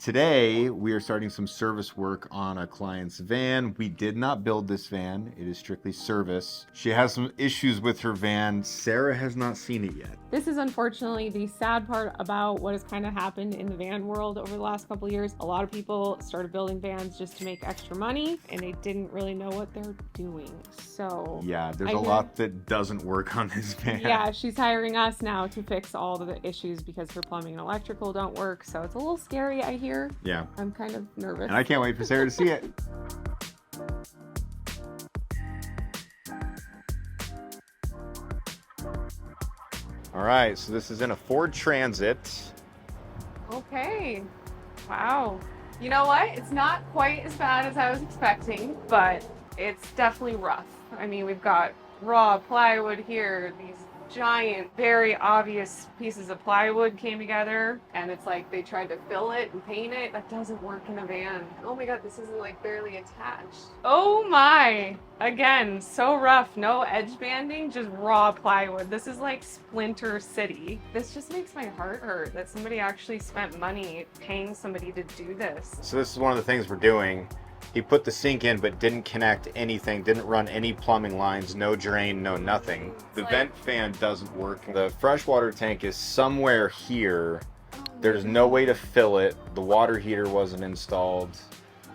Today, we are starting some service work on a client's van. We did not build this van. It is strictly service. She has some issues with her van. Sarah has not seen it yet. This is unfortunately the sad part about what has kind of happened in the van world over the last couple of years. A lot of people started building vans just to make extra money, and they didn't really know what they're doing. So yeah, there's a lot that doesn't work on this van. Yeah, she's hiring us now to fix all the issues because her plumbing and electrical don't work. So it's a little scary, I hear. Yeah. I'm kind of nervous. And I can't wait for Sarah to see it. All right, so this is in a Ford Transit. Okay. Wow. You know what? It's not quite as bad as I was expecting, but it's definitely rough. I mean, we've got raw plywood here, these giant, very obvious pieces of plywood came together, and it's like they tried to fill it and paint it. That doesn't work in a van. Oh my god, this is like barely attached. Oh my! Again, so rough. No edge banding, just raw plywood. This is like Splinter City. This just makes my heart hurt that somebody actually spent money paying somebody to do this. So this is one of the things we're doing. He put the sink in but didn't connect anything, didn't run any plumbing lines, no drain, no nothing. The vent fan doesn't work. The freshwater tank is somewhere here. There's no way to fill it. The water heater wasn't installed.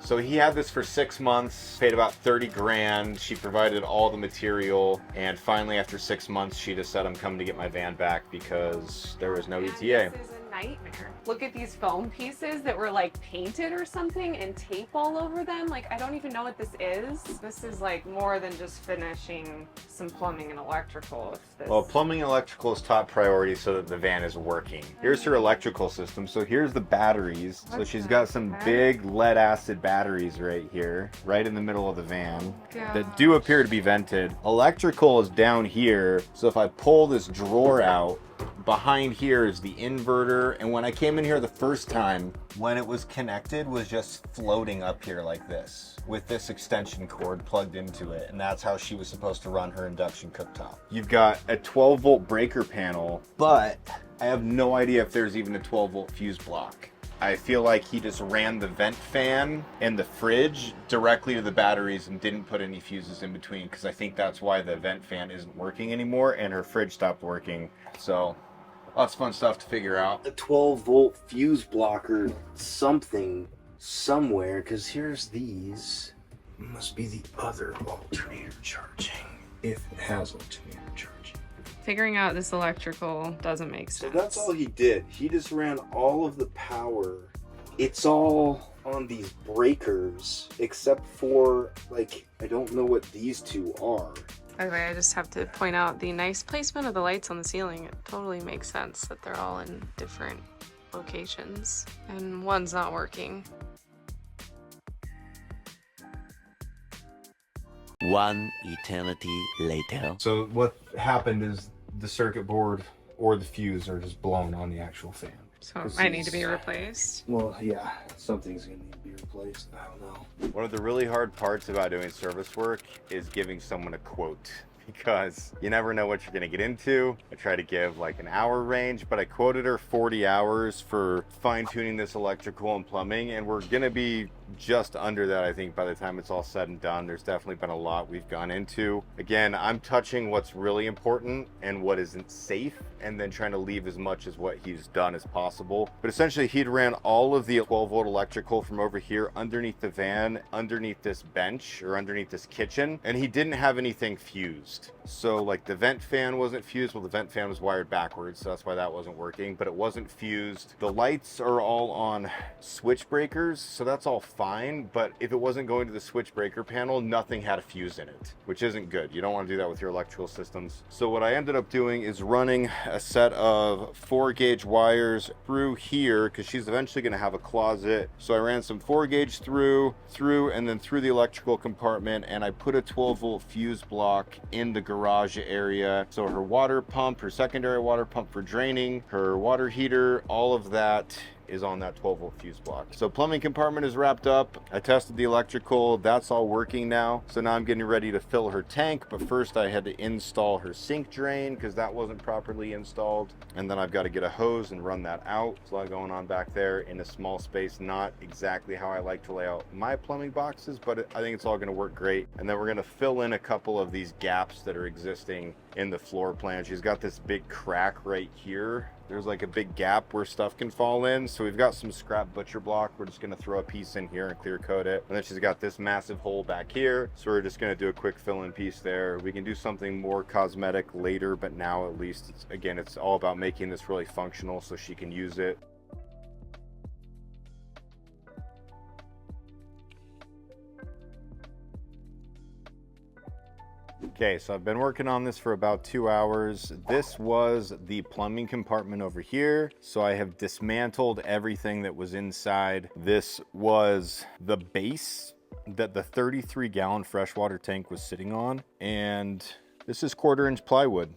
So he had this for 6 months, paid about 30 grand. She provided all the material, and finally after 6 months she just said, I'm coming to get my van back because there was no ETA. This is a nightmare. Look at these foam pieces that were like painted or something and tape all over them. Like, I don't even know what this is. This is like more than just finishing some plumbing and electrical. Well, plumbing and electrical is top priority so that the van is working. Here's her electrical system. So here's the batteries. So she's got some big lead acid batteries right here, right in the middle of the van that do appear to be vented. Electrical is down here. So if I pull this drawer out, behind here is the inverter, and when I came in here the first time, when it was connected, was just floating up here like this with this extension cord plugged into it, and that's how she was supposed to run her induction cooktop. You've got a 12-volt breaker panel, but I have no idea if there's even a 12-volt fuse block. I feel like he just ran the vent fan and the fridge directly to the batteries and didn't put any fuses in between, because I think that's why the vent fan isn't working anymore and her fridge stopped working. So lots of fun stuff to figure out. A 12-volt fuse blocker something somewhere, because here's these. Must be the other alternator charging, if it has alternator charging. Figuring out this electrical doesn't make sense. So that's all he did. He just ran all of the power. It's all on these breakers, except for, like, I don't know what these two are. By the way, I just have to point out the nice placement of the lights on the ceiling. It totally makes sense that they're all in different locations, and one's not working. One eternity later. So what happened is the circuit board or the fuse are just blown on the actual fan. So I need to be replaced. Well, yeah, something's gonna need to be replaced. I don't know. One of the really hard parts about doing service work is giving someone a quote, because you never know what you're going to get into. I try to give like an hour range, but I quoted her 40 hours for fine-tuning this electrical and plumbing, and we're going to be just under that, I think, by the time it's all said and done. There's definitely been a lot we've gone into. Again, I'm touching what's really important and what isn't safe, and then trying to leave as much as what he's done as possible. But essentially, he'd ran all of the 12-volt electrical from over here underneath the van, underneath this bench, or underneath this kitchen, and he didn't have anything fused. So like the vent fan wasn't fused. Well, the vent fan was wired backwards, so that's why that wasn't working, but it wasn't fused. The lights are all on switch breakers, so that's all fine, but if it wasn't going to the switch breaker panel, nothing had a fuse in it, which isn't good. You don't want to do that with your electrical systems. So what I ended up doing is running a set of 4-gauge wires through here, because she's eventually going to have a closet. So I ran some 4-gauge through, and then through the electrical compartment, and I put a 12-volt fuse block in the garage area. So her water pump, her secondary water pump for draining, her water heater, all of that is on that 12-volt fuse block. So plumbing compartment is wrapped up. I tested the electrical. That's all working now. So now I'm getting ready to fill her tank, but first I had to install her sink drain because that wasn't properly installed. And then I've got to get a hose and run that out. There's a lot going on back there in a small space. Not exactly how I like to lay out my plumbing boxes, but I think it's all going to work great. And then we're going to fill in a couple of these gaps that are existing in the floor plan. She's got this big crack right here. There's like a big gap where stuff can fall in. So we've got some scrap butcher block. We're just going to throw a piece in here and clear coat it. And then she's got this massive hole back here. So we're just going to do a quick fill in piece there. We can do something more cosmetic later, but now at least it's all about making this really functional so she can use it. Okay, so I've been working on this for about 2 hours. This was the plumbing compartment over here. So I have dismantled everything that was inside. This was the base that the 33-gallon freshwater tank was sitting on. And this is 1/4-inch plywood.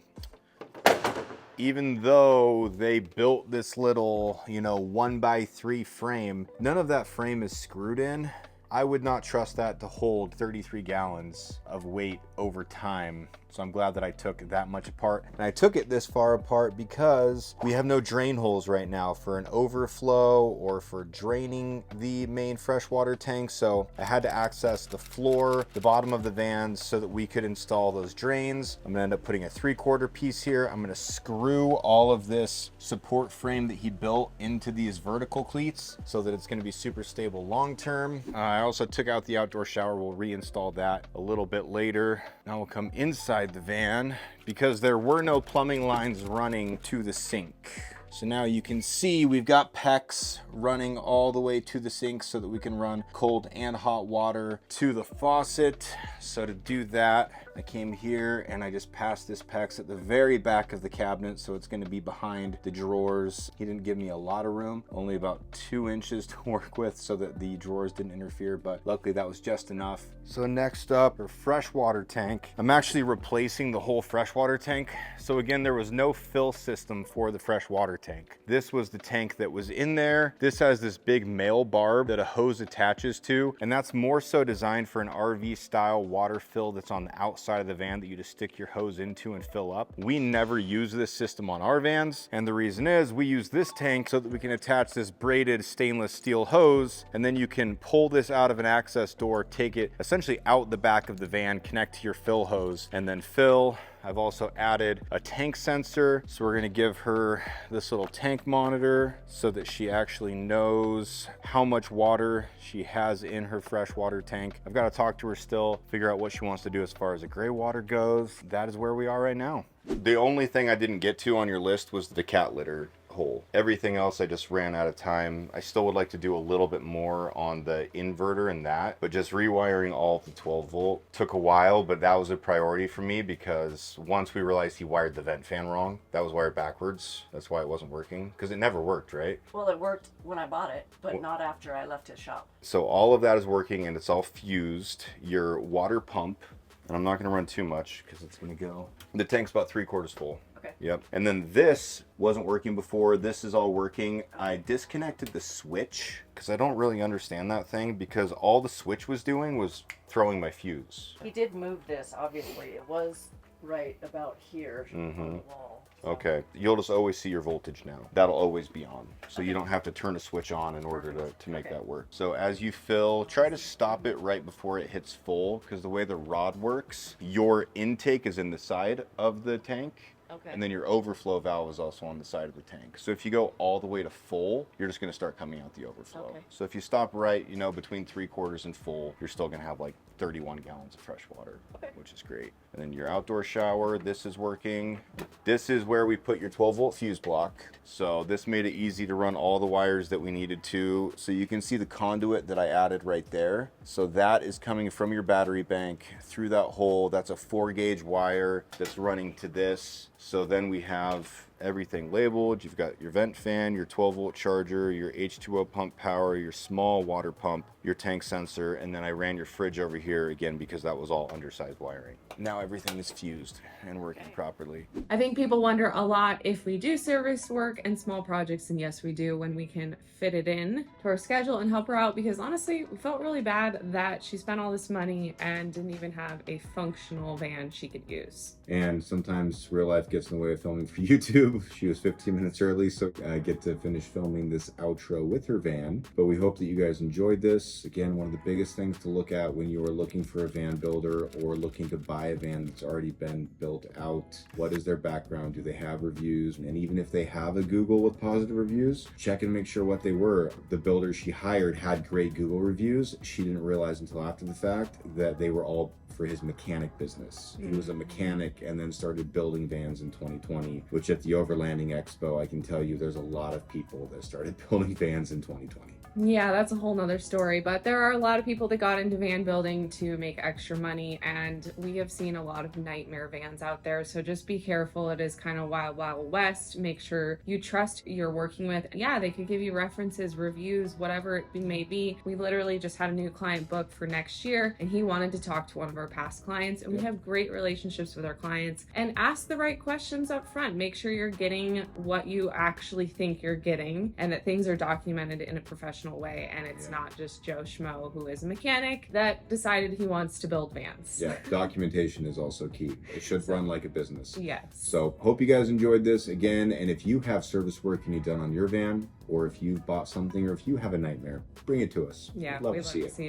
Even though they built this little, 1x3 frame, none of that frame is screwed in. I would not trust that to hold 33 gallons of weight over time. So I'm glad that I took that much apart. And I took it this far apart because we have no drain holes right now for an overflow or for draining the main freshwater tank. So I had to access the floor, the bottom of the van so that we could install those drains. I'm gonna end up putting a 3/4 piece here. I'm gonna screw all of this support frame that he built into these vertical cleats so that it's gonna be super stable long-term. I also took out the outdoor shower. We'll reinstall that a little bit later. Now we'll come inside the van because there were no plumbing lines running to the sink. So now you can see we've got PEX running all the way to the sink so that we can run cold and hot water to the faucet. So to do that, I came here and I just passed this PEX at the very back of the cabinet. So it's gonna be behind the drawers. He didn't give me a lot of room, only about 2 inches to work with so that the drawers didn't interfere, but luckily that was just enough. So next up, our freshwater tank. I'm actually replacing the whole freshwater tank. So again, there was no fill system for the freshwater tank. This was the tank that was in there. This has this big male barb that a hose attaches to, and that's more so designed for an RV style water fill that's on the outside of the van that you just stick your hose into and fill up. We never use this system on our vans, and the reason is we use this tank so that we can attach this braided stainless steel hose, and then you can pull this out of an access door, take it essentially out the back of the van, connect to your fill hose, and then fill. I've also added a tank sensor. So we're gonna give her this little tank monitor so that she actually knows how much water she has in her freshwater tank. I've got to talk to her still, figure out what she wants to do as far as the gray water goes. That is where we are right now. The only thing I didn't get to on your list was the cat litter hole. Everything else I just ran out of time. I still would like to do a little bit more on the inverter and that, but just rewiring all of the 12-volt took a while, but that was a priority for me because once we realized he wired the vent fan wrong, that was wired backwards. That's why it wasn't working, because it never worked, right? Well, it worked when I bought it, but not after I left his shop. So all of that is working and it's all fused. Your water pump, and I'm not going to run too much because it's going to go. The tank's about 3/4 full. Okay. Yep. And then this wasn't working before. This is all working. I disconnected the switch because I don't really understand that thing, because all the switch was doing was throwing my fuse. He did move this, obviously. It was right about here on the wall. So. Okay. You'll just always see your voltage now. That'll always be on. So you don't have to turn a switch on in order to make that work. So as you fill, try to stop it right before it hits full, because the way the rod works, your intake is in the side of the tank. Okay. And then your overflow valve is also on the side of the tank. So if you go all the way to full, you're just going to start coming out the overflow. Okay. So if you stop right, between 3/4 and full, you're still going to have like 31 gallons of fresh water, which is great. And then your outdoor shower, this is working. This is where we put your 12-volt fuse block. So this made it easy to run all the wires that we needed to. So you can see the conduit that I added right there. So that is coming from your battery bank through that hole. That's a 4-gauge wire that's running to this. So then we have everything labeled. You've got your vent fan, your 12-volt charger, your H2O pump power, your small water pump, your tank sensor, and then I ran your fridge over here again because that was all undersized wiring. Now everything is fused and working properly. I think people wonder a lot if we do service work and small projects, and yes, we do when we can fit it in to our schedule and help her out, because honestly, we felt really bad that she spent all this money and didn't even have a functional van she could use. And sometimes real life gets in the way of filming for YouTube. She was 15 minutes early, so I get to finish filming this outro with her van. But we hope that you guys enjoyed this. Again, one of the biggest things to look at when you are looking for a van builder or looking to buy a van that's already been built out. What is their background? Do they have reviews? And even if they have a Google with positive reviews, check and make sure what they were. The builder she hired had great Google reviews. She didn't realize until after the fact that they were all for his mechanic business. He was a mechanic and then started building vans in 2020, which at the Overlanding Expo, I can tell you there's a lot of people that started building vans in 2020. Yeah, that's a whole nother story, but there are a lot of people that got into van building to make extra money, and we have seen a lot of nightmare vans out there, so just be careful. It is kind of wild, wild west. Make sure you trust who you're working with. Yeah, they could give you references, reviews, whatever it may be. We literally just had a new client booked for next year, and he wanted to talk to one of our past clients, and we have great relationships with our clients. And ask the right questions up front. Make sure you're getting what you actually think you're getting, and that things are documented in a professional way, and it's not just Joe Schmo who is a mechanic that decided he wants to build vans. Yeah, documentation is also key. It should run like a business. Yes. So hope you guys enjoyed this again, and if you have service work you need done on your van, or if you've bought something, or if you have a nightmare, bring it to us. Yeah, We'd love we'd to see love it. to see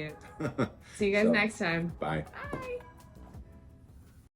it. See you guys So, next time. Bye. Bye.